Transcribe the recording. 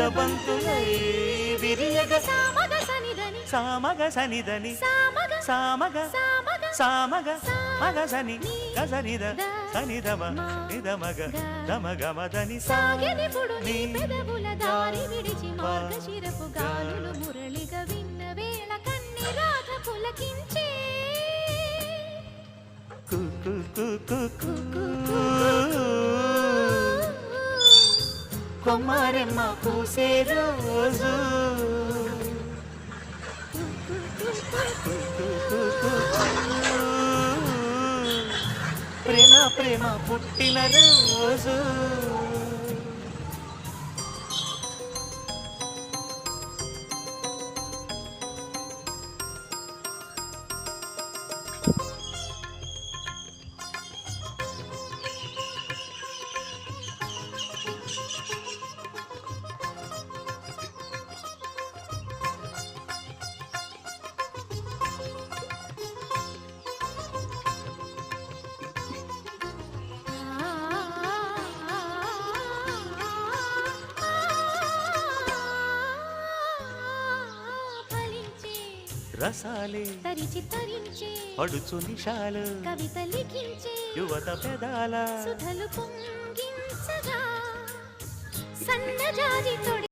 ముదబంతులై విరియగ సామగ సనిదని సామగ సనిదని సామగ సామగ సామగ సామగ మగ సని గసనిద సనిదమ నిదమగ దమగమదని సాగెనిపుడు నీ పెదవుల దారి విడిచి మార్గశిరపు గాలులు మురళిగా విన్న వేళ కన్ని రాధ పులకించే కొమ్మారెమ్మ పూసే రోజు ప్రేమ ప్రేమ పుట్టిన రోజు రసాలే తరిచి తరించే పడుచు నిషాలు కవిత లిఖించే యువత పెదాల సుధలు పొంగించగా సన్నజాజి తొడి